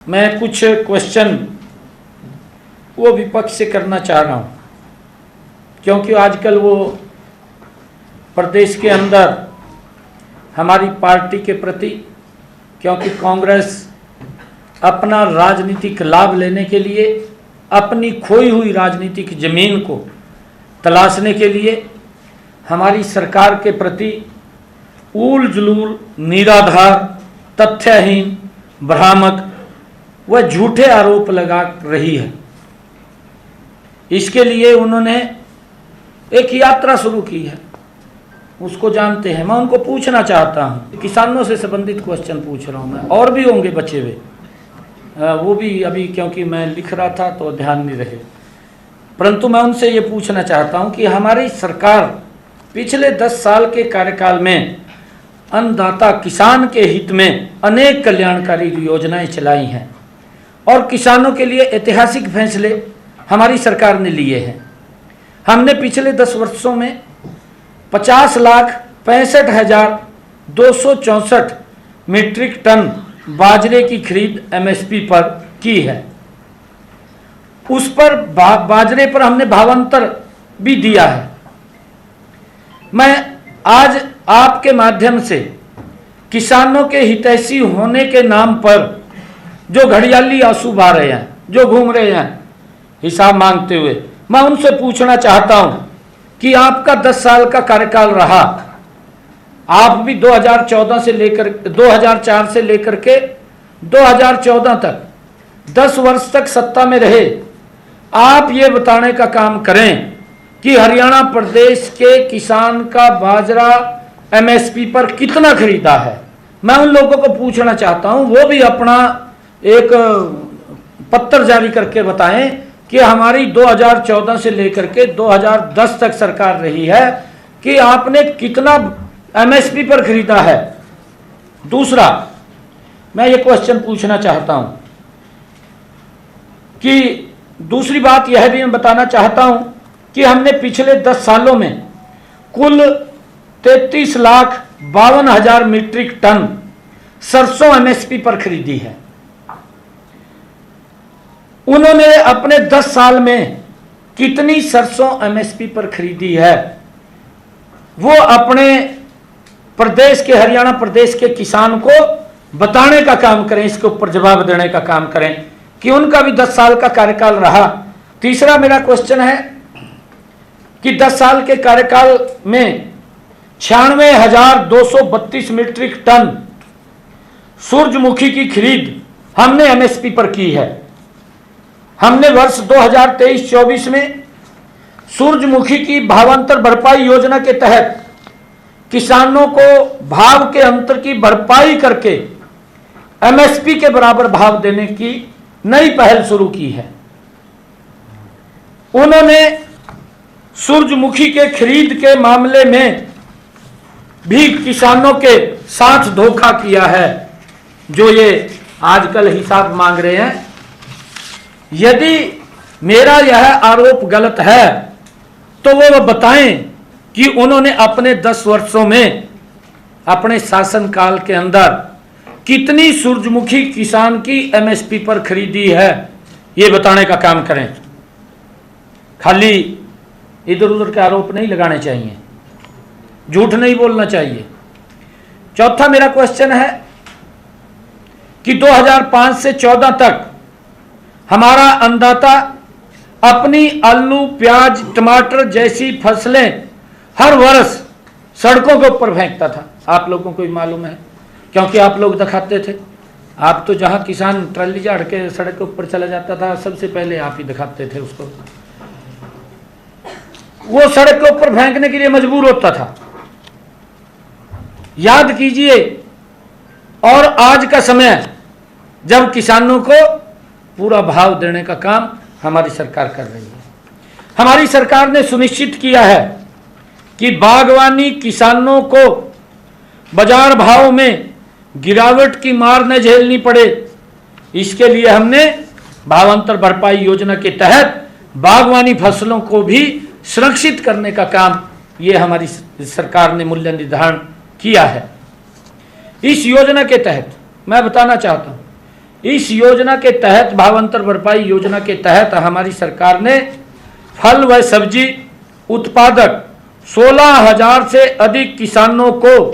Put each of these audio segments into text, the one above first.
मैं कुछ क्वेश्चन वो विपक्ष से करना चाह रहा हूँ, क्योंकि आजकल वो प्रदेश के अंदर हमारी पार्टी के प्रति, क्योंकि कांग्रेस अपना राजनीतिक लाभ लेने के लिए, अपनी खोई हुई राजनीतिक जमीन को तलाशने के लिए हमारी सरकार के प्रति ऊल जुलूल, निराधार, तथ्यहीन, भ्रामक व झूठे आरोप लगा रही है। इसके लिए उन्होंने एक यात्रा शुरू की है, उसको जानते हैं। मैं उनको पूछना चाहता हूँ, किसानों से संबंधित क्वेश्चन पूछ रहा हूँ मैं, और भी होंगे बचे हुए, वो भी अभी क्योंकि मैं लिख रहा था तो ध्यान नहीं रहे, परंतु मैं उनसे ये पूछना चाहता हूँ कि हमारी सरकार पिछले 10 साल के कार्यकाल में अन्नदाता किसान के हित में अनेक कल्याणकारी योजनाएं चलाई हैं और किसानों के लिए ऐतिहासिक फैसले हमारी सरकार ने लिए हैं। हमने पिछले 10 वर्षों में 50,65,264 मीट्रिक टन बाजरे की खरीद एमएसपी पर की है। उस पर बाजरे पर हमने भावांतर भी दिया है। मैं आज आपके माध्यम से किसानों के हितैषी होने के नाम पर जो घड़ियाली आंसू बहा रहे हैं, जो घूम रहे हैं हिसाब मांगते हुए, मैं उनसे पूछना चाहता हूं कि आपका 10 साल का कार्यकाल रहा, आप भी 2004 से लेकर के 2014 तक 10 वर्ष तक सत्ता में रहे। आप ये बताने का काम करें कि हरियाणा प्रदेश के किसान का बाजरा एमएसपी पर कितना खरीदा है। मैं उन लोगों को पूछना चाहता हूं, वो भी अपना एक पत्र जारी करके बताएं कि हमारी 2014 से लेकर के 2010 तक सरकार रही है कि आपने कितना एमएसपी पर खरीदा है। दूसरा, मैं ये क्वेश्चन पूछना चाहता हूं कि दूसरी बात यह भी मैं बताना चाहता हूं कि हमने पिछले 10 सालों में कुल 33,52,000 मीट्रिक टन सरसों एमएसपी पर खरीदी है। उन्होंने अपने 10 साल में कितनी सरसों एमएसपी पर खरीदी है, वो अपने प्रदेश के, हरियाणा प्रदेश के किसान को बताने का काम करें, इसके ऊपर जवाब देने का काम करें कि उनका भी 10 साल का कार्यकाल रहा। तीसरा मेरा क्वेश्चन है कि 10 साल के कार्यकाल में 96,232 मीट्रिक टन सूरजमुखी की खरीद हमने एमएसपी पर की है। हमने वर्ष 2023-24 में सूरजमुखी की भावांतर भरपाई योजना के तहत किसानों को भाव के अंतर की भरपाई करके एमएसपी के बराबर भाव देने की नई पहल शुरू की है। उन्होंने सूरजमुखी के खरीद के मामले में भी किसानों के साथ धोखा किया है, जो ये आजकल हिसाब मांग रहे हैं। यदि मेरा यह आरोप गलत है तो वो बताएं कि उन्होंने अपने 10 वर्षों में अपने शासनकाल के अंदर कितनी सूरजमुखी किसान की एमएसपी पर खरीदी है, ये बताने का काम करें। खाली इधर उधर के आरोप नहीं लगाने चाहिए, झूठ नहीं बोलना चाहिए। चौथा मेरा क्वेश्चन है कि 2005 से 14 तक हमारा अन्नदाता अपनी आलू, प्याज, टमाटर जैसी फसलें हर वर्ष सड़कों के ऊपर फेंकता था। आप लोगों को भी मालूम है, क्योंकि आप लोग दिखाते थे। आप तो जहां किसान ट्राली झाड़ के सड़क के ऊपर चला जाता था, सबसे पहले आप ही दिखाते थे उसको। वो सड़क के ऊपर फेंकने के लिए मजबूर होता था। याद कीजिए, और आज का समय जब किसानों को पूरा भाव देने का काम हमारी सरकार कर रही है। हमारी सरकार ने सुनिश्चित किया है कि बागवानी किसानों को बाजार भाव में गिरावट की मार न झेलनी पड़े। इसके लिए हमने भावांतर भरपाई योजना के तहत बागवानी फसलों को भी सुरक्षित करने का काम ये हमारी सरकार ने मूल्य निर्धारण किया है। इस योजना के तहत मैं बताना चाहता हूं इस योजना के तहत, भावांतर भरपाई योजना के तहत हमारी सरकार ने फल व सब्जी उत्पादक 16,000 से अधिक किसानों को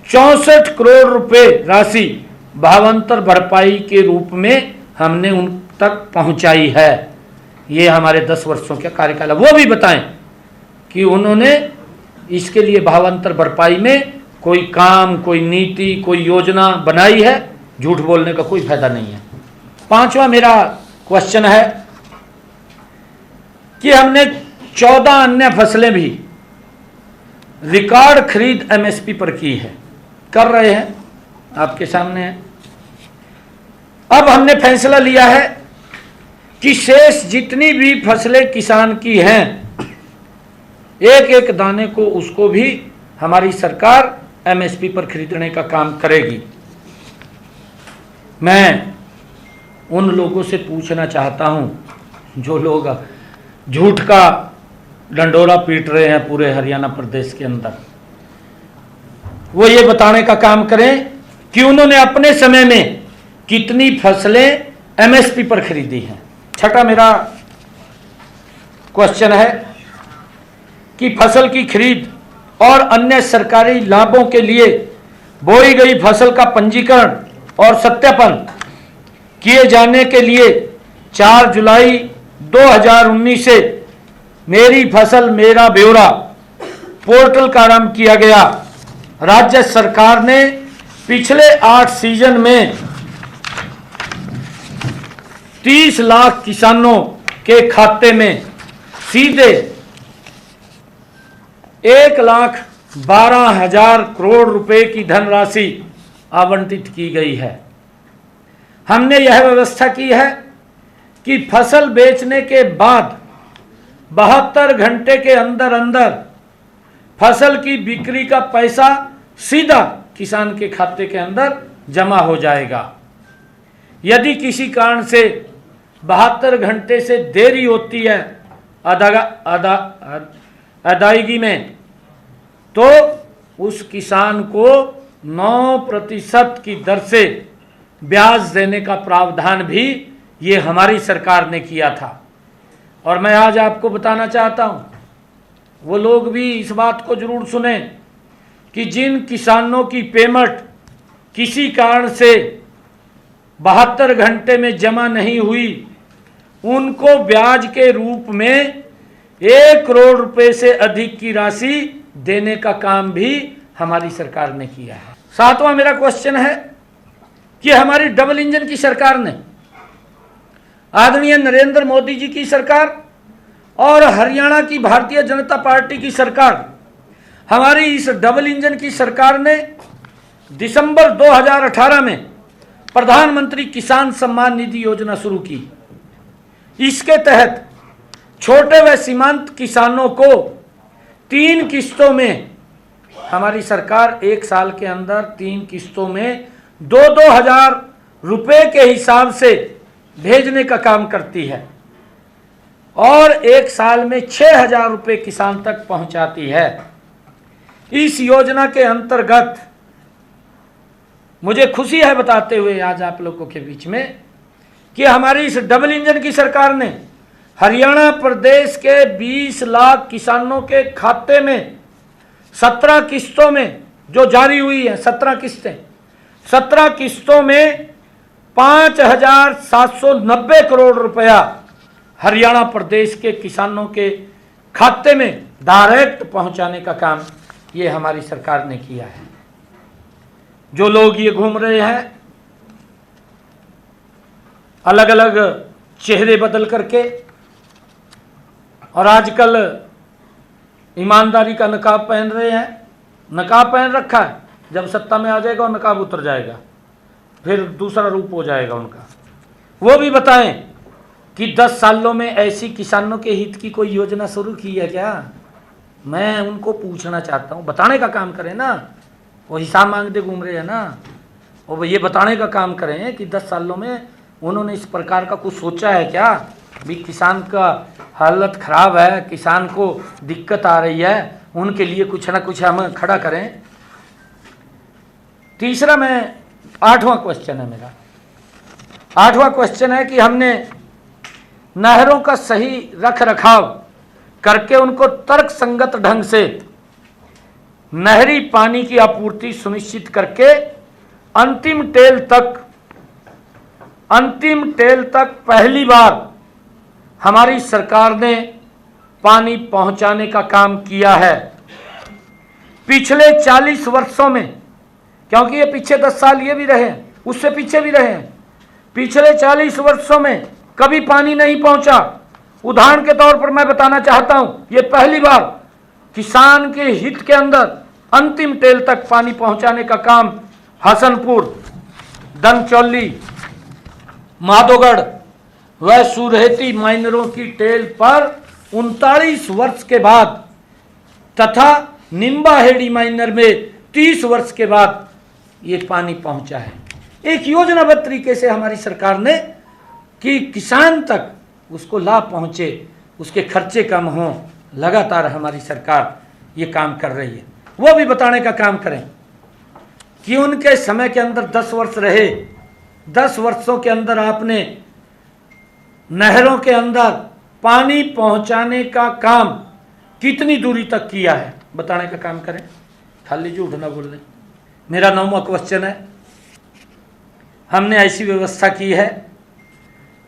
64 करोड़ रुपए राशि भावांतर भरपाई के रूप में हमने उन तक पहुंचाई है। ये हमारे 10 वर्षों का कार्यकाल है। वो भी बताएं कि उन्होंने इसके लिए भावांतर भरपाई में कोई काम, कोई नीति, कोई योजना बनाई है। झूठ बोलने का कोई फायदा नहीं है। 5वां मेरा क्वेश्चन है कि हमने 14 अन्य फसलें भी रिकॉर्ड खरीद एमएसपी पर की है, कर रहे हैं, आपके सामने है। अब हमने फैसला लिया है कि शेष जितनी भी फसलें किसान की हैं, एक एक दाने को उसको भी हमारी सरकार एमएसपी पर खरीदने का काम करेगी। मैं उन लोगों से पूछना चाहता हूं जो लोग झूठ का डंडोरा पीट रहे हैं पूरे हरियाणा प्रदेश के अंदर, वो ये बताने का काम करें कि उन्होंने अपने समय में कितनी फसलें एमएसपी पर खरीदी हैं। 6वां मेरा क्वेश्चन है कि फसल की खरीद और अन्य सरकारी लाभों के लिए बोई गई फसल का पंजीकरण और सत्यापन किए जाने के लिए 4 जुलाई 2019 से मेरी फसल मेरा ब्यौरा पोर्टल का आरंभ किया गया। राज्य सरकार ने पिछले 8 सीजन में 30 लाख किसानों के खाते में सीधे 1,12,000 करोड़ रुपए की धनराशि आवंटित की गई है। हमने यह व्यवस्था की है कि फसल बेचने के बाद 72 घंटे के अंदर अंदर फसल की बिक्री का पैसा सीधा किसान के खाते के अंदर जमा हो जाएगा। यदि किसी कारण से 72 घंटे से देरी होती है अदायगी में, तो उस किसान को 9% की दर से ब्याज देने का प्रावधान भी ये हमारी सरकार ने किया था। और मैं आज आपको बताना चाहता हूँ, वो लोग भी इस बात को जरूर सुने कि जिन किसानों की पेमेंट किसी कारण से 72 घंटे में जमा नहीं हुई, उनको ब्याज के रूप में 1 करोड़ रुपए से अधिक की राशि देने का काम भी हमारी सरकार ने किया है। 7वां मेरा क्वेश्चन है कि हमारी डबल इंजन की सरकार ने, आदरणीय नरेंद्र मोदी जी की सरकार और हरियाणा की भारतीय जनता पार्टी की सरकार, हमारी इस डबल इंजन की सरकार ने दिसंबर 2018 में प्रधानमंत्री किसान सम्मान निधि योजना शुरू की। इसके तहत छोटे व सीमांत किसानों को 3 किस्तों में हमारी सरकार 1 साल के अंदर 3 किस्तों में 2-2 हजार रुपए के हिसाब से भेजने का काम करती है और 1 साल में 6,000 रुपए किसान तक पहुंचाती है। इस योजना के अंतर्गत मुझे खुशी है बताते हुए आज आप लोगों के बीच में कि हमारी इस डबल इंजन की सरकार ने हरियाणा प्रदेश के 20 लाख किसानों के खाते में 17 किस्तों में जो जारी हुई है, 17 किस्तें, 17 किस्तों में 5,790 करोड़ रुपया हरियाणा प्रदेश के किसानों के खाते में डायरेक्ट पहुंचाने का काम ये हमारी सरकार ने किया है। जो लोग ये घूम रहे हैं अलग अलग चेहरे बदल करके और आजकल ईमानदारी का नकाब पहन रहे हैं, नकाब पहन रखा है, जब सत्ता में आ जाएगा और नकाब उतर जाएगा, फिर दूसरा रूप हो जाएगा उनका। वो भी बताएं कि 10 सालों में ऐसी किसानों के हित की कोई योजना शुरू की है क्या? मैं उनको पूछना चाहता हूँ, बताने का काम करें ना। वो हिसाब मांगते घूम रहे हैं ना, और ये बताने का काम करें कि 10 सालों में उन्होंने इस प्रकार का कुछ सोचा है क्या भी किसान का हालत ख़राब है, किसान को दिक्कत आ रही है, उनके लिए कुछ ना कुछ हम खड़ा करें। तीसरा, मैं 8वां क्वेश्चन है मेरा 8वां क्वेश्चन है कि हमने नहरों का सही रख रखाव करके उनको तर्क संगत ढंग से नहरी पानी की आपूर्ति सुनिश्चित करके अंतिम टेल तक पहली बार हमारी सरकार ने पानी पहुंचाने का काम किया है। पिछले 40 वर्षों में, क्योंकि ये पीछे 10 साल ये भी रहे हैं, उससे पीछे भी रहे हैं, पिछले 40 वर्षों में कभी पानी नहीं पहुंचा। उदाहरण के तौर पर मैं बताना चाहता हूं, ये पहली बार किसान के हित के अंदर अंतिम टेल तक पानी पहुंचाने का काम हसनपुर, दनचौली, माधोगढ़ व सुरहेती माइनरों की टेल पर 39 वर्ष के बाद तथा निम्बाहेड़ी माइनर में 30 वर्ष के बाद ये पानी पहुंचा है। एक योजनाबद्ध तरीके से हमारी सरकार ने कि किसान तक उसको लाभ पहुंचे, उसके खर्चे कम हों, लगातार हमारी सरकार ये काम कर रही है। वो भी बताने का काम करें कि उनके समय के अंदर 10 वर्ष रहे, 10 वर्षों के अंदर आपने नहरों के अंदर पानी पहुंचाने का काम कितनी दूरी तक किया है, बताने का काम करें, खाली झूठ ना बोल दें। मेरा 9वां क्वेश्चन है, हमने ऐसी व्यवस्था की है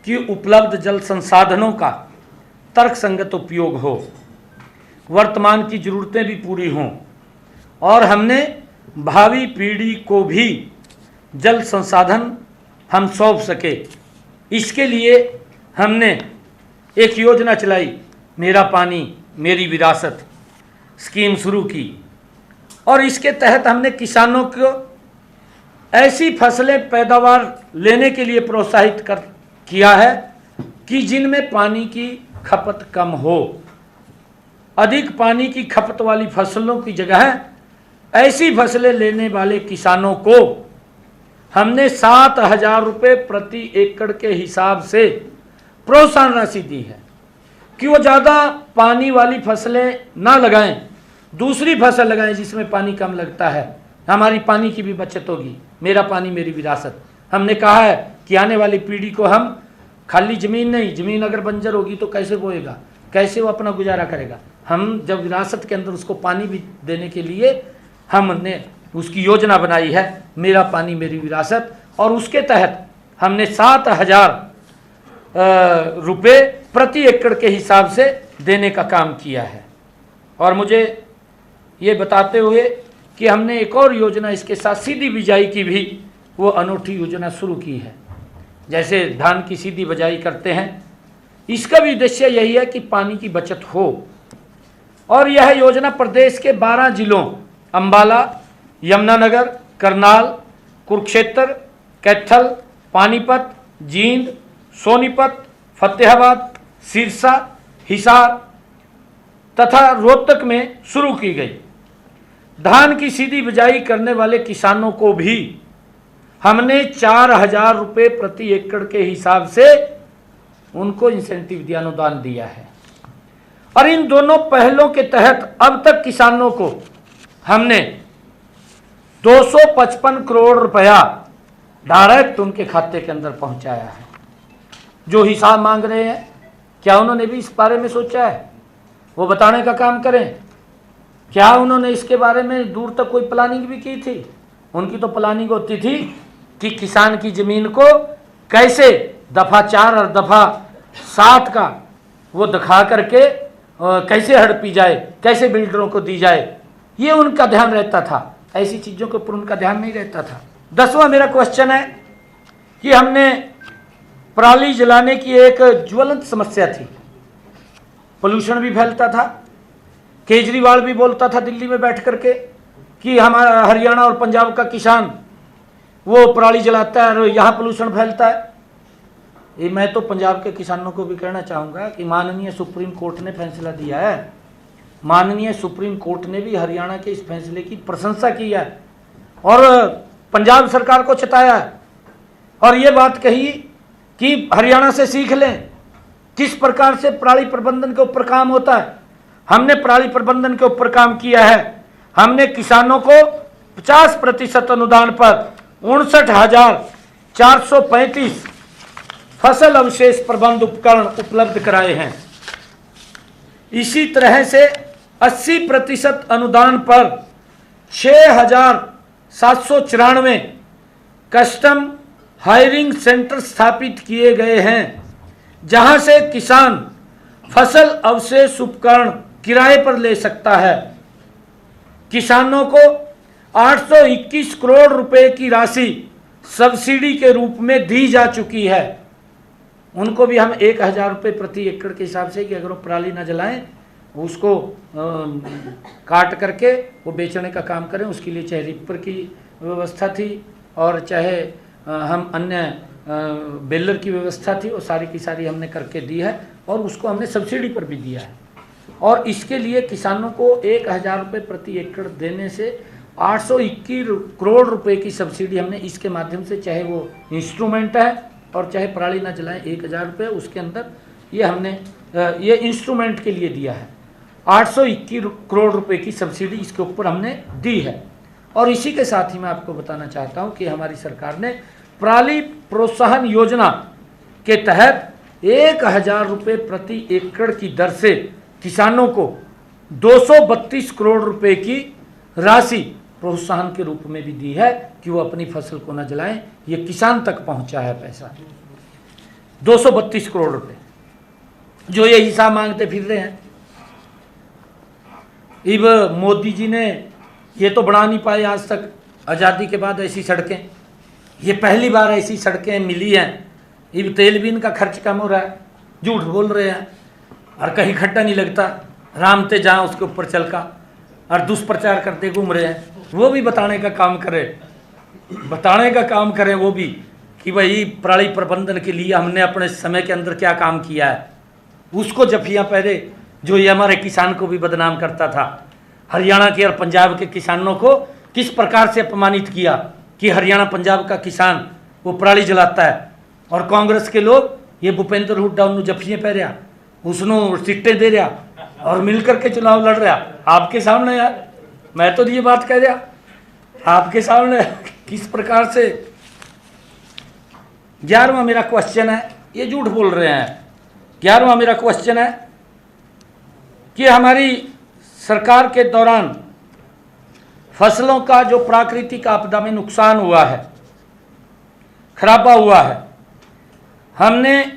कि उपलब्ध जल संसाधनों का तर्कसंगत उपयोग हो, वर्तमान की जरूरतें भी पूरी हों और हमने भावी पीढ़ी को भी जल संसाधन हम सौंप सके। इसके लिए हमने एक योजना चलाई, मेरा पानी मेरी विरासत स्कीम शुरू की और इसके तहत हमने किसानों को ऐसी फसलें पैदावार लेने के लिए प्रोत्साहित किया है कि जिनमें पानी की खपत कम हो। अधिक पानी की खपत वाली फसलों की जगह ऐसी फसलें लेने वाले किसानों को हमने 7,000 रुपये प्रति एकड़ के हिसाब से प्रोत्साहन राशि दी है कि वो ज़्यादा पानी वाली फसलें ना लगाएं, दूसरी फसल लगाएं जिसमें पानी कम लगता है। हमारी पानी की भी बचत होगी। मेरा पानी मेरी विरासत। हमने कहा है कि आने वाली पीढ़ी को हम खाली ज़मीन नहीं, ज़मीन अगर बंजर होगी तो कैसे बोएगा, कैसे वो अपना गुजारा करेगा। हम जब विरासत के अंदर उसको पानी भी देने के लिए हमने उसकी योजना बनाई है, मेरा पानी मेरी विरासत, और उसके तहत हमने 7,000 रुपये प्रति एकड़ के हिसाब से देने का काम किया है। और मुझे ये बताते हुए कि हमने एक और योजना इसके साथ सीधी बिजाई की भी वो अनूठी योजना शुरू की है। जैसे धान की सीधी बिजाई करते हैं, इसका भी उद्देश्य यही है कि पानी की बचत हो। और यह योजना प्रदेश के 12 जिलों अंबाला, यमुनानगर, करनाल, कुरुक्षेत्र, कैथल, पानीपत, जींद, सोनीपत, फतेहाबाद, सिरसा, हिसार तथा रोहतक में शुरू की गई। धान की सीधी बिजाई करने वाले किसानों को भी हमने 4,000 रुपये प्रति एकड़ के हिसाब से उनको इंसेंटिव दिया, अनुदान दिया है। और इन दोनों पहलों के तहत अब तक किसानों को हमने 255 करोड़ रुपया डायरेक्ट उनके खाते के अंदर पहुंचाया है। जो हिसाब मांग रहे हैं, क्या उन्होंने भी इस बारे में सोचा है? वो बताने का काम करें। क्या उन्होंने इसके बारे में दूर तक कोई प्लानिंग भी की थी? उनकी तो प्लानिंग होती थी कि किसान की ज़मीन को कैसे दफ़ा 4 और दफ़ा 7 का वो दिखा करके कैसे हड़पी जाए, कैसे बिल्डरों को दी जाए, ये उनका ध्यान रहता था। ऐसी चीज़ों के ऊपर उनका ध्यान नहीं रहता था। 10वां मेरा क्वेश्चन है कि हमने पराली जलाने की एक ज्वलंत समस्या थी, पोल्यूशन भी फैलता था। केजरीवाल भी बोलता था दिल्ली में बैठ करके कि हमारा हरियाणा और पंजाब का किसान वो पराली जलाता है और यहाँ पोल्यूशन फैलता है। ये मैं तो पंजाब के किसानों को भी कहना चाहूँगा कि माननीय सुप्रीम कोर्ट ने फैसला दिया है, माननीय सुप्रीम कोर्ट ने भी हरियाणा के इस फैसले की प्रशंसा की है और पंजाब सरकार को चिताया है और ये बात कही कि हरियाणा से सीख लें किस प्रकार से पराली प्रबंधन के ऊपर काम होता है। हमने पराली प्रबंधन के ऊपर काम किया है। हमने किसानों को 50% अनुदान पर 59,435 फसल अवशेष प्रबंध उपकरण उपलब्ध कराए हैं। इसी तरह से 80% अनुदान पर 6,794 कस्टम हायरिंग सेंटर स्थापित किए गए हैं, जहां से किसान फसल अवशेष उपकरण किराए पर ले सकता है। किसानों को 821 करोड़ रुपए की राशि सब्सिडी के रूप में दी जा चुकी है। उनको भी हम 1,000 रुपये प्रति एकड़ के हिसाब से, कि अगर वो पराली ना जलाएं, उसको काट करके वो बेचने का काम करें, उसके लिए चाहे रिपर की व्यवस्था थी और चाहे हम अन्य बेलर की व्यवस्था थी, वो सारी की सारी हमने करके दी है और उसको हमने सब्सिडी पर भी दिया है। और इसके लिए किसानों को 1,000 रुपये प्रति एकड़ देने से 821 करोड़ रुपए की सब्सिडी हमने इसके माध्यम से, चाहे वो इंस्ट्रूमेंट है और चाहे पराली ना जलाएं, 1,000 रुपये उसके अंदर ये हमने ये इंस्ट्रूमेंट के लिए दिया है। 821 करोड़ रुपए की सब्सिडी इसके ऊपर हमने दी है। और इसी के साथ ही मैं आपको बताना चाहता हूं कि हमारी सरकार ने पराली प्रोत्साहन योजना के तहत 1,000 रुपये प्रति एकड़ की दर से किसानों को 232 करोड़ रुपए की राशि प्रोत्साहन के रूप में भी दी है कि वो अपनी फसल को न जलाएं। ये किसान तक पहुंचा है पैसा 232 करोड़ रुपए, जो ये हिसाब मांगते फिर रहे हैं। इब मोदी जी ने ये तो बना नहीं पाए आज तक, आज़ादी के बाद ऐसी सड़कें, ये पहली बार ऐसी सड़कें मिली हैं। इब तेल भी इनका खर्च कम हो रहा है, झूठ बोल रहे हैं और कहीं खड्डा नहीं लगता, राम ते जहाँ उसके ऊपर चलका, और दुष्प्रचार करते घूम रहे हैं। वो भी बताने का काम करें वो भी कि भाई पराली प्रबंधन के लिए हमने अपने समय के अंदर क्या काम किया है। उसको जफियाँ पहरे जो ये हमारे किसान को भी बदनाम करता था। हरियाणा के और पंजाब के किसानों को किस प्रकार से अपमानित किया कि हरियाणा पंजाब का किसान वो पराली जलाता है, और कांग्रेस के लोग ये भूपेंद्र हुड्डा उन्होंने जफियाँ पहरिया, उसनों सीटें दे रहा और मिलकर के चुनाव लड़ रहा आपके सामने। यार मैं तो ये बात कह रहा आपके सामने किस प्रकार से। 11वां मेरा क्वेश्चन है, ये झूठ बोल रहे हैं। 11वां मेरा क्वेश्चन है कि हमारी सरकार के दौरान फसलों का जो प्राकृतिक आपदा में नुकसान हुआ है, खराबा हुआ है, हमने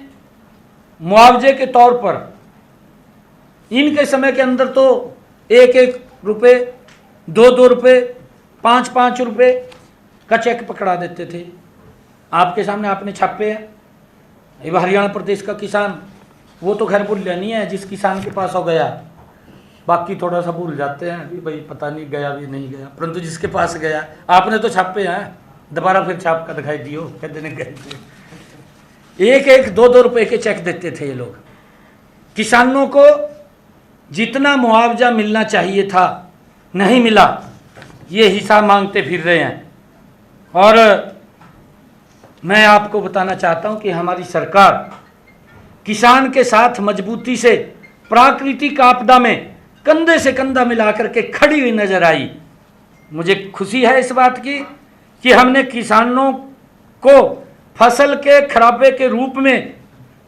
मुआवजे के तौर पर इनके समय के अंदर तो 1-1 रुपये, 2-2 रुपये, 5-5 रुपये का चेक पकड़ा देते थे। आपके सामने आपने छापे हैं। ये हरियाणा प्रदेश का किसान वो तो खैर भूल नहीं है, जिस किसान के पास हो गया, बाकी थोड़ा सा भूल जाते हैं कि भाई पता नहीं गया भी नहीं गया, परंतु जिसके पास गया आपने तो छापे हैं, दोबारा फिर छाप कर दिखाई दियो कहते नहीं गए थे। 1-1, 2-2 रुपये के चेक देते थे ये लोग। किसानों को जितना मुआवजा मिलना चाहिए था नहीं मिला, ये हिसाब मांगते फिर रहे हैं। और मैं आपको बताना चाहता हूं कि हमारी सरकार किसान के साथ मजबूती से प्राकृतिक आपदा में कंधे से कंधा मिलाकर के खड़ी हुई नजर आई। मुझे खुशी है इस बात की कि हमने किसानों को फसल के खराबे के रूप में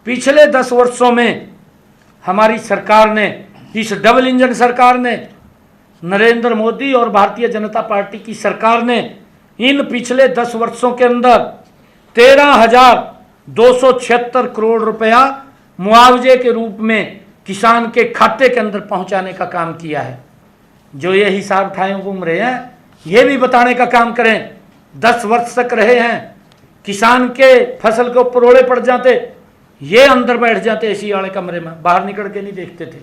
पिछले 10 वर्षों में हमारी सरकार ने, इस डबल इंजन सरकार ने, नरेंद्र मोदी और भारतीय जनता पार्टी की सरकार ने इन पिछले 10 वर्षों के अंदर 13,276 करोड़ रुपया मुआवजे के रूप में किसान के खाते के अंदर पहुंचाने का काम किया है। जो ये हिसाब उठाए घूम रहे हैं, ये भी बताने का काम करें। 10 वर्ष तक रहे हैं, किसान के फसल के ऊपर ओले पड़ जाते, ये अंदर बैठ जाते इसी वाले कमरे में, बाहर निकल के नहीं देखते थे।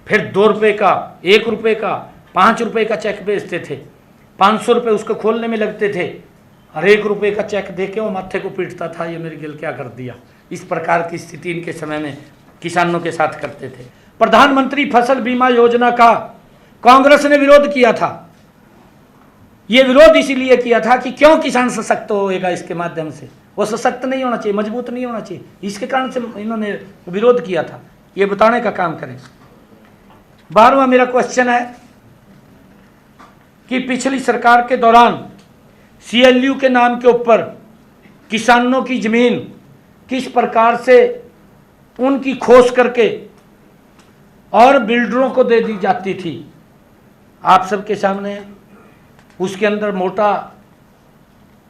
फिर 2 रुपये का, 1 रुपये का, 5 रुपये का चेक बेचते थे, 500 रुपये उसको खोलने में लगते थे, और 1 रुपये का चेक दे के वो माथे को पीटता था, ये मेरे गिल क्या कर दिया। इस प्रकार की स्थिति इनके समय में किसानों के साथ करते थे। प्रधानमंत्री फसल बीमा योजना का कांग्रेस ने विरोध किया था। ये विरोध इसीलिए किया था कि क्यों किसान सशक्त होएगा इसके माध्यम से, वो सशक्त नहीं होना चाहिए, मजबूत नहीं होना चाहिए, इसके कारण से इन्होंने विरोध किया था। ये बताने का काम करें। 12वां मेरा क्वेश्चन है कि पिछली सरकार के दौरान CLU के नाम के ऊपर किसानों की जमीन किस प्रकार से उनकी खोज करके और बिल्डरों को दे दी जाती थी, आप सबके सामने है। उसके अंदर मोटा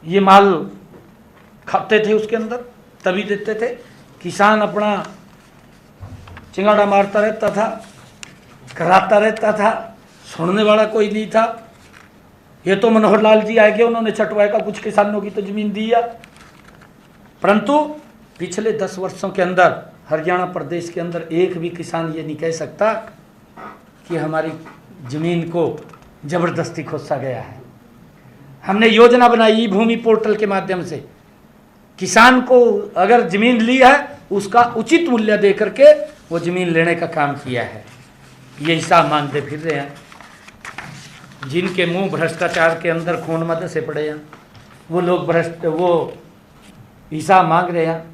ये माल खाते थे, उसके अंदर तभी देते थे। किसान अपना चिंगाड़ा मारता रहता था, कराता रहता था, सुनने वाला कोई नहीं था। ये तो मनोहर लाल जी आए गए, उन्होंने छटवाए का कुछ किसानों की तो जमीन दी है, परंतु पिछले 10 वर्षों के अंदर हरियाणा प्रदेश के अंदर एक भी किसान ये नहीं कह सकता कि हमारी जमीन को जबरदस्ती खोसा गया है। हमने योजना बनाई भूमि पोर्टल के माध्यम से, किसान को अगर जमीन ली है उसका उचित मूल्य दे करके वो जमीन लेने का काम किया है। ये हिसाब मांगते फिर रहे हैं, जिनके मुंह भ्रष्टाचार के अंदर खून मद से पड़े हैं वो लोग वो हिसाब मांग रहे हैं।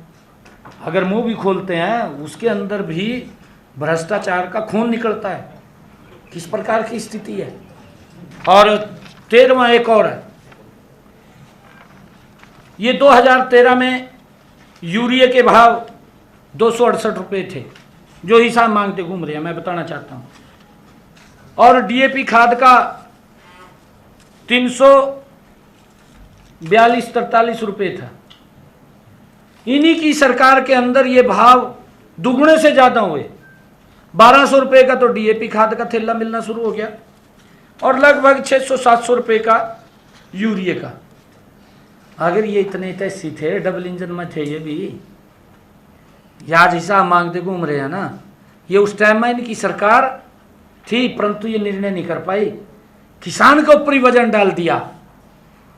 अगर मुंह भी खोलते हैं उसके अंदर भी भ्रष्टाचार का खून निकलता है। किस प्रकार की स्थिति है। और 13वां एक और है, ये 2013 में यूरिया के भाव 268 रुपये थे, जो हिसाब मांगते घूम रहे हैं, मैं बताना चाहता हूं। और डीएपी खाद का 342-43 रुपये था। इन्हीं की सरकार के अंदर ये भाव दुगने से ज़्यादा हुए। 1200 रुपये का तो डीएपी खाद का थैला मिलना शुरू हो गया और लगभग 600-700 रुपये का यूरिया का। अगर ये इतने तैसी थे, डबल इंजन में थे ये भी, आज हिसाब मांगते घूम रहे हैं ना। ये उस टाइम में इनकी सरकार थी, परंतु ये निर्णय नहीं कर पाई, किसान के ऊपर ही वजन डाल दिया,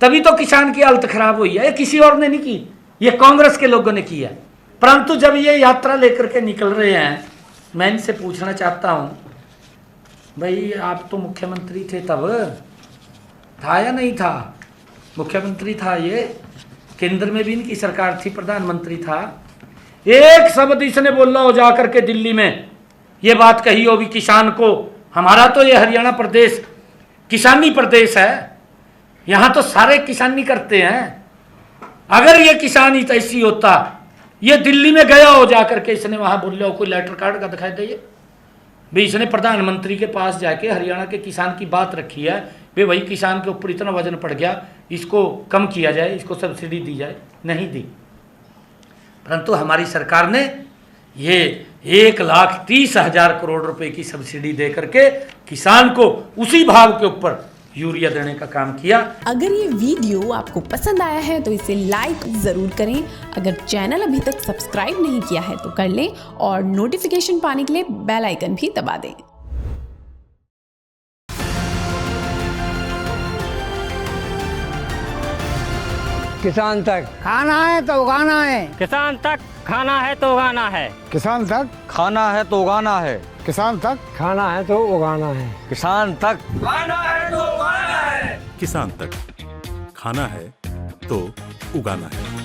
तभी तो किसान की हालत खराब हुई है। ये किसी और ने नहीं की, ये कांग्रेस के लोगों ने किया। परंतु जब ये यात्रा लेकर के निकल रहे हैं, मैं इनसे पूछना चाहता हूं, भाई आप तो मुख्यमंत्री थे तब, था या नहीं था? मुख्यमंत्री था ये, केंद्र में भी इनकी सरकार थी, प्रधानमंत्री था। एक शब्द इसने बोला हो जाकर के दिल्ली में, ये बात कही हो भी किसान को, हमारा तो ये हरियाणा प्रदेश किसानी प्रदेश है, यहाँ तो सारे किसानी करते हैं। अगर ये किसान ही ऐसी होता, ये दिल्ली में गया हो जाकर के, इसने वहां बोल हो, कोई लेटर कार्ड का दिखाई दे भाई, इसने प्रधानमंत्री के पास जाके हरियाणा के किसान की बात रखी है, भाई किसान के ऊपर इतना वजन पड़ गया, इसको कम किया जाए, इसको सब्सिडी दी जाए, नहीं दी। परंतु हमारी सरकार ने ये 1,30,000 करोड़ रुपए की सब्सिडी दे करके किसान को उसी भाव के ऊपर यूरिया देने का काम किया। अगर ये वीडियो आपको पसंद आया है तो इसे लाइक जरूर करें। अगर चैनल अभी तक सब्सक्राइब नहीं किया है तो कर लें और नोटिफिकेशन पाने के लिए बेल आइकन भी दबा दें। किसान तक खाना है तो उगाना है, किसान तक खाना है तो उगाना है, किसान तक खाना है तो उगाना है, किसान तक खाना है तो उगाना है, किसान तक खाना है तो उगाना है, किसान तक खाना है तो उगाना है।